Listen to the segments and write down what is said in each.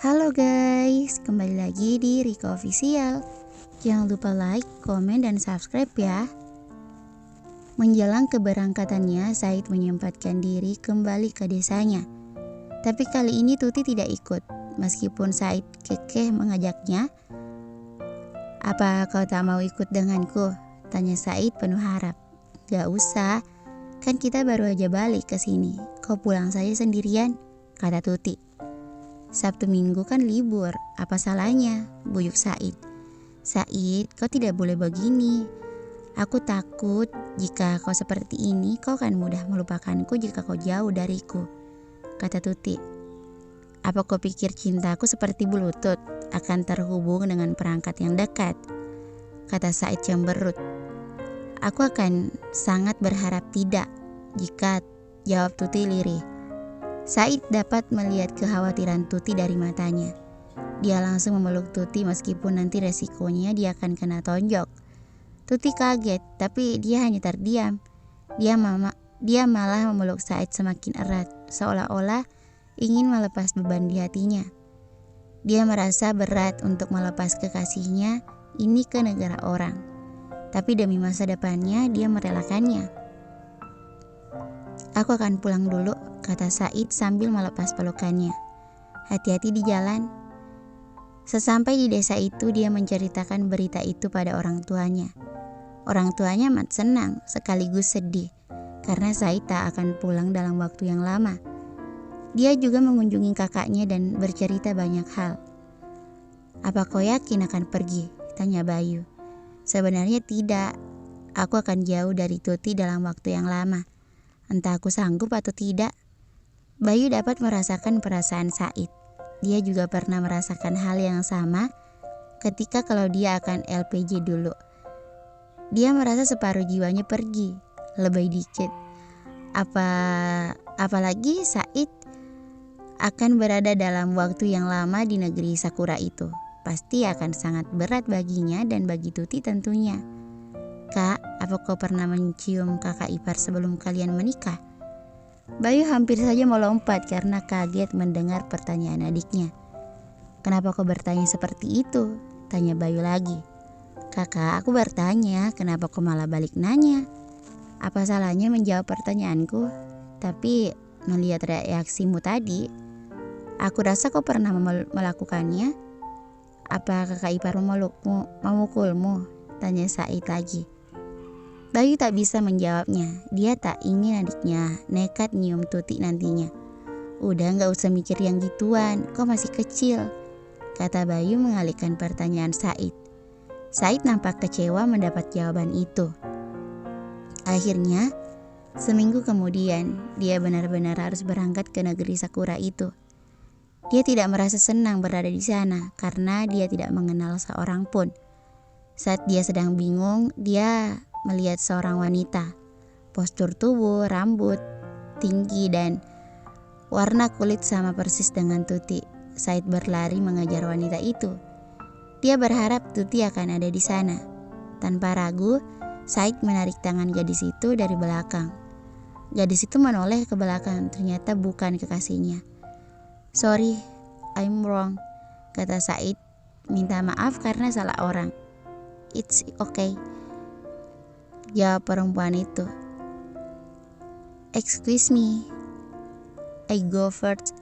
Halo guys, kembali lagi di Riko Official. Jangan lupa like, komen, dan subscribe ya. Menjelang keberangkatannya, Said menyempatkan diri kembali ke desanya. Tapi kali ini Tuti tidak ikut, meskipun Said kekeh mengajaknya. "Apa kau tak mau ikut denganku?" tanya Said penuh harap. "Gak usah, kan kita baru aja balik ke sini. Kau pulang saja sendirian," kata Tuti. "Sabtu Minggu kan libur, apa salahnya?" buyuk Said. "Said, kau tidak boleh begini. Aku takut jika kau seperti ini, kau akan mudah melupakanku jika kau jauh dariku," kata Tuti. "Apa kau pikir cintaku seperti Bluetooth, akan terhubung dengan perangkat yang dekat?" kata Said cemberut. "Aku akan sangat berharap tidak," jawab Tuti lirih. Said dapat melihat kekhawatiran Tuti dari matanya. Dia langsung memeluk Tuti meskipun nanti resikonya dia akan kena tonjok. Tuti kaget, tapi dia hanya terdiam. Dia malah memeluk Said semakin erat, seolah-olah ingin melepas beban di hatinya. Dia merasa berat untuk melepas kekasihnya ini ke negara orang. Tapi demi masa depannya, dia merelakannya. "Aku akan pulang dulu," kata Said sambil melepas pelukannya. "Hati-hati di jalan." Sesampai di desa itu, dia menceritakan berita itu pada orang tuanya. Orang tuanya amat senang sekaligus sedih karena Said tak akan pulang dalam waktu yang lama. Dia juga mengunjungi kakaknya dan bercerita banyak hal. "Apa kau yakin akan pergi?" tanya Bayu. "Sebenarnya tidak. Aku akan jauh dari Tuti dalam waktu yang lama. Entah aku sanggup atau tidak." Bayu dapat merasakan perasaan Said. Dia juga pernah merasakan hal yang sama ketika kalau dia akan LPG dulu. Dia merasa separuh jiwanya pergi, lebih dikit. Apalagi Said akan berada dalam waktu yang lama di negeri Sakura itu. Pasti akan sangat berat baginya dan bagi Tuti tentunya. "Kak, apa kau pernah mencium kakak ipar sebelum kalian menikah?" Bayu hampir saja melompat karena kaget mendengar pertanyaan adiknya. "Kenapa kau bertanya seperti itu?" tanya Bayu lagi. "Kakak, aku bertanya, kenapa kau malah balik nanya? Apa salahnya menjawab pertanyaanku? Tapi melihat reaksimu tadi, aku rasa kau pernah melakukannya. Apa kakak ipar memukulmu?" tanya Said lagi. Bayu tak bisa menjawabnya. Dia tak ingin adiknya nekat nyium Tuti nantinya. "Udah gak usah mikir yang gituan, kau masih kecil," kata Bayu mengalihkan pertanyaan Said. Said nampak kecewa mendapat jawaban itu. Akhirnya, seminggu kemudian, dia benar-benar harus berangkat ke negeri Sakura itu. Dia tidak merasa senang berada di sana karena dia tidak mengenal seorang pun. Saat dia sedang bingung, dia melihat seorang wanita. Postur tubuh, rambut tinggi, dan warna kulit sama persis dengan Tuti. Said berlari mengejar wanita itu. Dia berharap Tuti akan ada di sana. Tanpa ragu, Said menarik tangan gadis itu dari belakang. Gadis itu menoleh ke belakang, ternyata bukan kekasihnya. "Sorry, I'm wrong," kata Said. "Minta maaf karena salah orang." "It's okay," jawab perempuan itu. "Excuse me, I go first,"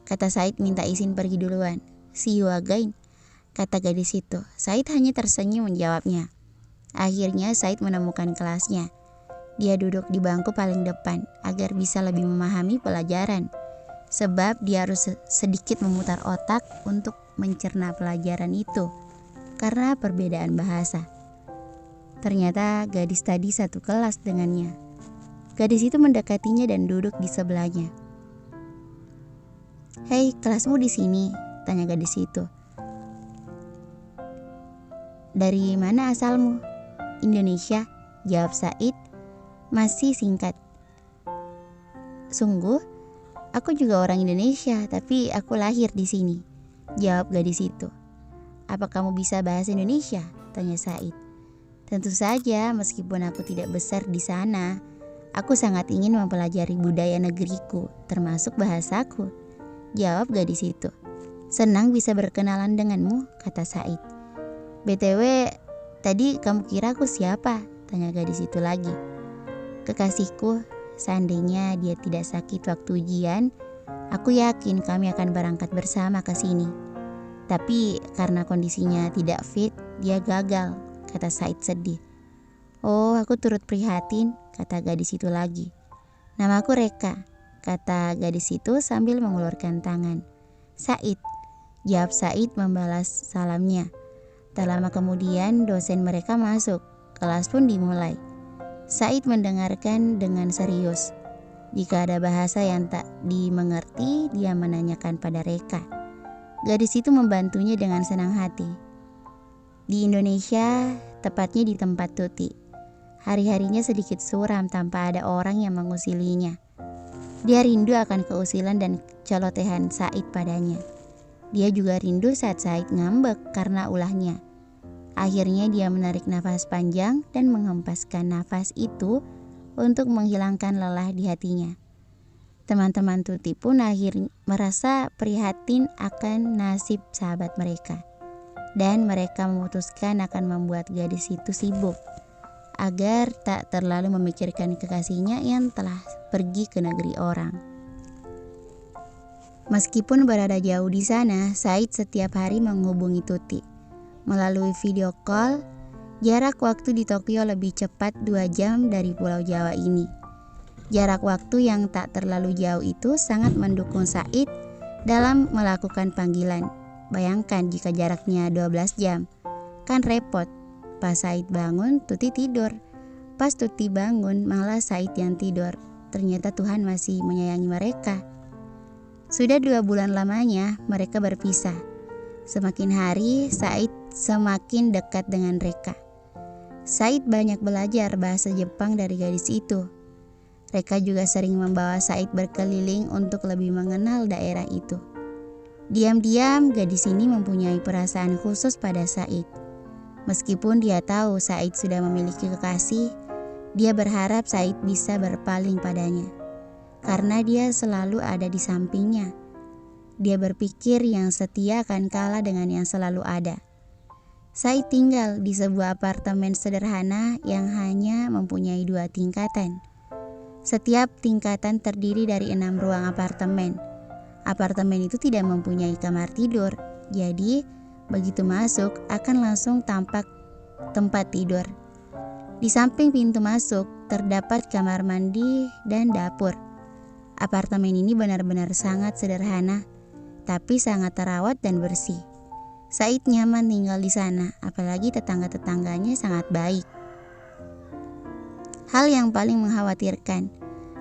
kata Said minta izin pergi duluan. "See you again," kata gadis itu. Said hanya tersenyum menjawabnya. Akhirnya Said menemukan kelasnya. Dia duduk di bangku paling depan agar bisa lebih memahami pelajaran. Sebab dia harus sedikit memutar otak untuk mencerna pelajaran itu karena perbedaan bahasa. Ternyata gadis tadi satu kelas dengannya. Gadis itu mendekatinya dan duduk di sebelahnya. "Hei, kelasmu di sini?" tanya gadis itu. "Dari mana asalmu?" "Indonesia," jawab Said, masih singkat. "Sungguh? Aku juga orang Indonesia, tapi aku lahir di sini," jawab gadis itu. "Apa kamu bisa bahasa Indonesia?" tanya Said. "Tentu saja, meskipun aku tidak besar di sana. Aku sangat ingin mempelajari budaya negeriku, termasuk bahasaku," jawab gadis itu. Senang bisa berkenalan denganmu, kata Said. BTW, tadi kamu kira aku siapa? Tanya gadis itu lagi. Kekasihku, seandainya dia tidak sakit waktu ujian, aku yakin kami akan berangkat bersama ke sini. Tapi karena kondisinya tidak fit, dia gagal, kata Said sedih. Oh, aku turut prihatin, kata gadis itu lagi. Namaku Reka, kata gadis itu sambil mengulurkan tangan. Said, jawab Said membalas salamnya. Tak lama kemudian dosen mereka masuk, kelas pun dimulai. Said mendengarkan dengan serius. Jika ada bahasa yang tak dimengerti, dia menanyakan pada Reka. Gadis itu membantunya dengan senang hati. Di Indonesia, tepatnya di tempat Tuti, hari-harinya sedikit suram tanpa ada orang yang mengusilinya. Dia rindu akan keusilan dan celotehan Said padanya. Dia juga rindu saat Said ngambek karena ulahnya. Akhirnya dia menarik nafas panjang dan menghempaskan nafas itu untuk menghilangkan lelah di hatinya. Teman-teman Tuti pun akhirnya merasa prihatin akan nasib sahabat mereka. Dan mereka memutuskan akan membuat gadis itu sibuk agar tak terlalu memikirkan kekasihnya yang telah pergi ke negeri orang. Meskipun berada jauh di sana, Said setiap hari menghubungi Tuti. Melalui video call, jarak waktu di Tokyo lebih cepat 2 jam dari Pulau Jawa ini. Jarak waktu yang tak terlalu jauh itu sangat mendukung Said dalam melakukan panggilan. Bayangkan jika jaraknya 12 jam, kan repot. Pas Said bangun, Tuti tidur. Pas Tuti bangun, malah Said yang tidur. Ternyata Tuhan masih menyayangi mereka. Sudah 2 bulan lamanya mereka berpisah. Semakin hari, Said semakin dekat dengan Reka. Said banyak belajar bahasa Jepang dari gadis itu. Reka juga sering membawa Said berkeliling untuk lebih mengenal daerah itu. Diam-diam, gadis ini mempunyai perasaan khusus pada Said. Meskipun dia tahu Said sudah memiliki kekasih, dia berharap Said bisa berpaling padanya. Karena dia selalu ada di sampingnya. Dia berpikir yang setia akan kalah dengan yang selalu ada. Said tinggal di sebuah apartemen sederhana yang hanya mempunyai 2 tingkatan. Setiap tingkatan terdiri dari 6 ruang apartemen. Apartemen itu tidak mempunyai kamar tidur, jadi begitu masuk akan langsung tampak tempat tidur. Di samping pintu masuk terdapat kamar mandi dan dapur. Apartemen ini benar-benar sangat sederhana, tapi sangat terawat dan bersih. Said nyaman tinggal di sana, apalagi tetangga-tetangganya sangat baik. Hal yang paling mengkhawatirkan,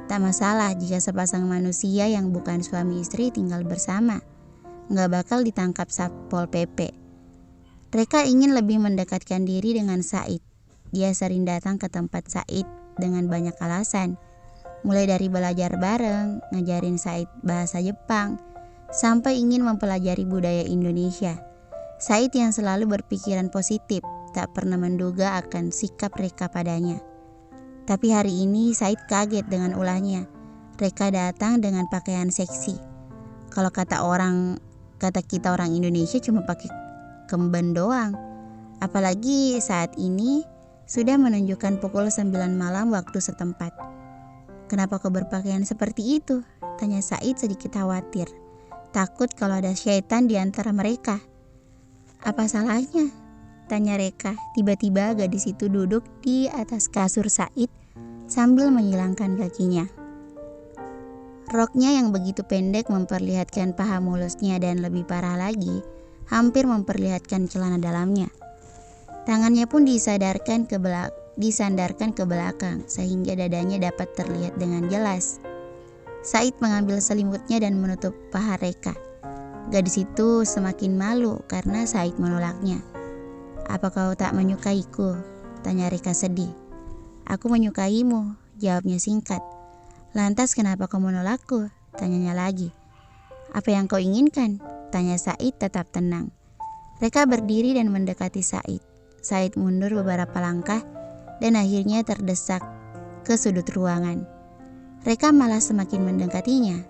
tak masalah jika sepasang manusia yang bukan suami istri tinggal bersama. Nggak bakal ditangkap Satpol PP. Reka ingin lebih mendekatkan diri dengan Said. Dia sering datang ke tempat Said dengan banyak alasan. Mulai dari belajar bareng, ngajarin Said bahasa Jepang, sampai ingin mempelajari budaya Indonesia. Said yang selalu berpikiran positif, tak pernah menduga akan sikap Reka padanya. Tapi hari ini Said kaget dengan ulahnya. Reka datang dengan pakaian seksi. Kalau kata kita orang Indonesia cuma pakai kemben doang. Apalagi saat ini sudah menunjukkan pukul 9 malam waktu setempat. Kenapa kau berpakaian seperti itu? Tanya Said sedikit khawatir. Takut kalau ada syaitan di antara mereka. Apa salahnya? Tanya Reka. Tiba-tiba gadis itu duduk di atas kasur Said sambil menyilangkan kakinya. Roknya yang begitu pendek memperlihatkan paha mulusnya dan lebih parah lagi, hampir memperlihatkan celana dalamnya. Tangannya pun disandarkan ke belakang sehingga dadanya dapat terlihat dengan jelas. Said mengambil selimutnya dan menutup paha Reka. Gadis itu semakin malu karena Said menolaknya. Apa kau tak menyukaiku? Tanya Reka sedih. Aku menyukaimu, jawabnya singkat. Lantas kenapa kau menolakku? Tanyanya lagi. Apa yang kau inginkan? Tanya Said tetap tenang. Reka berdiri dan mendekati Said. Said mundur beberapa langkah dan akhirnya terdesak ke sudut ruangan. Reka malah semakin mendekatinya.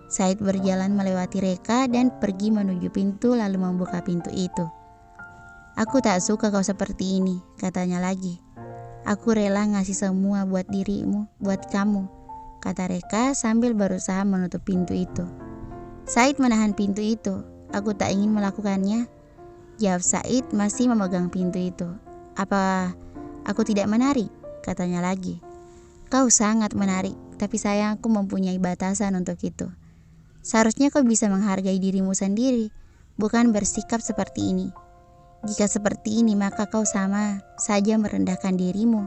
Said berjalan melewati Reka dan pergi menuju pintu lalu membuka pintu itu. Aku tak suka kau seperti ini, katanya lagi. Aku rela ngasih semua buat dirimu, buat kamu, kata Reka sambil berusaha menutup pintu itu. Said menahan pintu itu. Aku tak ingin melakukannya, jawab Said masih memegang pintu itu. Apa aku tidak menarik? Katanya lagi. Kau sangat menarik, tapi sayang aku mempunyai batasan untuk itu. Seharusnya kau bisa menghargai dirimu sendiri, bukan bersikap seperti ini. Jika seperti ini maka kau sama saja merendahkan dirimu.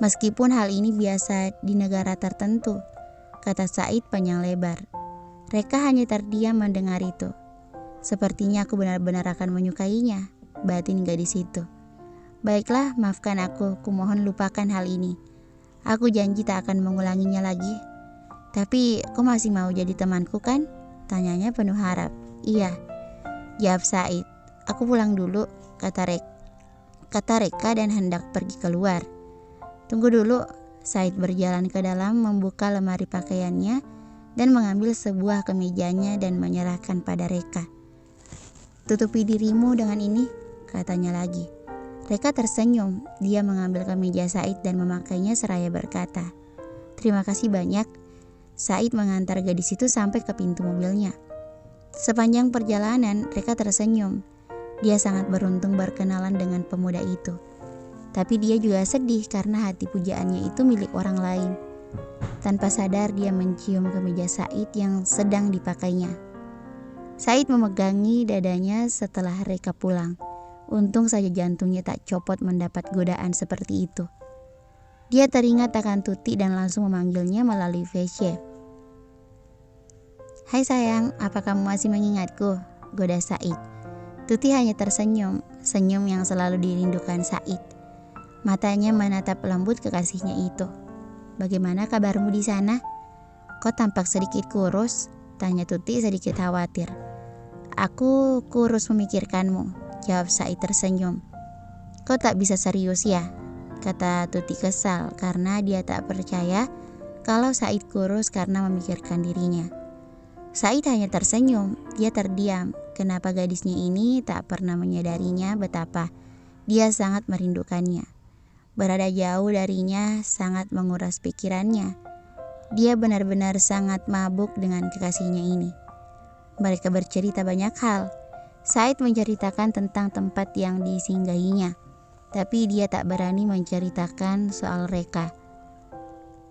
Meskipun hal ini biasa di negara tertentu, kata Said panjang lebar. Reka hanya terdiam mendengar itu. Sepertinya aku benar-benar akan menyukainya, batin gadis itu. Baiklah, maafkan aku mohon lupakan hal ini. Aku janji tak akan mengulanginya lagi. Tapi kau masih mau jadi temanku kan? Tanyanya penuh harap. Iya, jawab Said. Aku pulang dulu, kata Reka dan hendak pergi keluar. Tunggu dulu. Said berjalan ke dalam, membuka lemari pakaiannya dan mengambil sebuah kemejanya dan menyerahkan pada Reka. Tutupi dirimu dengan ini, katanya lagi. Reka tersenyum. Dia mengambil kemeja Said dan memakainya seraya berkata, terima kasih banyak. Said mengantar gadis itu sampai ke pintu mobilnya. Sepanjang perjalanan, Reka tersenyum. Dia sangat beruntung berkenalan dengan pemuda itu. Tapi dia juga sedih karena hati pujaannya itu milik orang lain. Tanpa sadar dia mencium kemeja Said yang sedang dipakainya. Said memegangi dadanya setelah Reka pulang. Untung saja jantungnya tak copot mendapat godaan seperti itu. Dia teringat akan Tuti dan langsung memanggilnya melalui VC. Hai sayang, apa kamu masih mengingatku? Goda Said. Tuti hanya tersenyum, senyum yang selalu dirindukan Said. Matanya menatap lembut kekasihnya itu. Bagaimana kabarmu di sana? Kau tampak sedikit kurus, tanya Tuti sedikit khawatir. Aku kurus memikirkanmu, jawab Said tersenyum. Kau tak bisa serius ya? Kata Tuti kesal karena dia tak percaya kalau Said kurus karena memikirkan dirinya. Said hanya tersenyum, dia terdiam. Kenapa gadisnya ini tak pernah menyadarinya betapa dia sangat merindukannya. Berada jauh darinya sangat menguras pikirannya. Dia benar-benar sangat mabuk dengan kekasihnya ini. Mereka bercerita banyak hal. Said menceritakan tentang tempat yang disinggahinya. Tapi dia tak berani menceritakan soal Reka.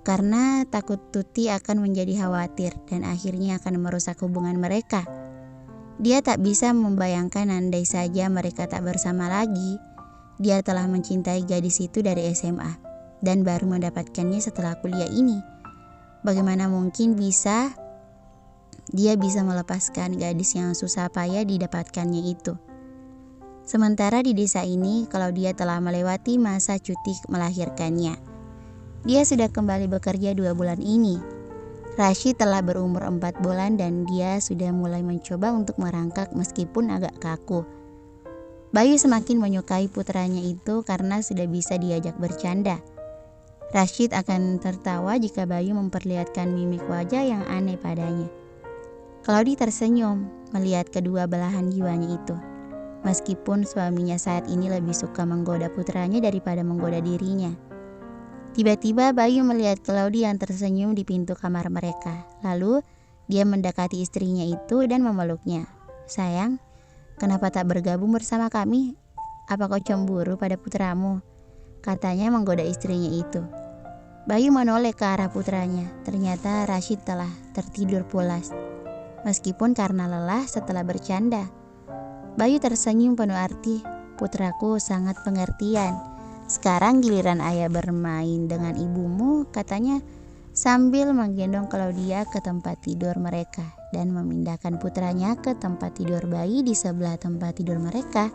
Karena takut Tuti akan menjadi khawatir dan akhirnya akan merusak hubungan mereka. Dia tak bisa membayangkan andai saja mereka tak bersama lagi. Dia telah mencintai gadis itu dari SMA dan baru mendapatkannya setelah kuliah ini. Bagaimana mungkin dia bisa melepaskan gadis yang susah payah didapatkannya itu. Sementara di desa ini, kalau dia telah melewati masa cuti melahirkannya. Dia sudah kembali bekerja 2 bulan ini. Rashid telah berumur 4 bulan dan dia sudah mulai mencoba untuk merangkak meskipun agak kaku. Bayu semakin menyukai putranya itu karena sudah bisa diajak bercanda. Rashid akan tertawa jika Bayu memperlihatkan mimik wajah yang aneh padanya. Claudi tersenyum melihat kedua belahan jiwanya itu. Meskipun suaminya saat ini lebih suka menggoda putranya daripada menggoda dirinya. Tiba-tiba Bayu melihat Claudi yang tersenyum di pintu kamar mereka. Lalu dia mendekati istrinya itu dan memeluknya. Sayang, kenapa tak bergabung bersama kami? Apa kau cemburu pada putramu? Katanya menggoda istrinya itu. Bayu menoleh ke arah putranya. Ternyata Rashid telah tertidur pulas. Meskipun karena lelah setelah bercanda. Bayu tersenyum penuh arti. Putraku sangat pengertian. Sekarang giliran ayah bermain dengan ibumu, katanya sambil menggendong Claudia ke tempat tidur mereka dan memindahkan putranya ke tempat tidur bayi di sebelah tempat tidur mereka.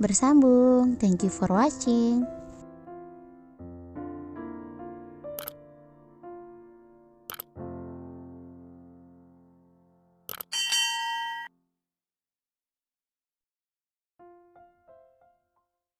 Bersambung. Thank you for watching.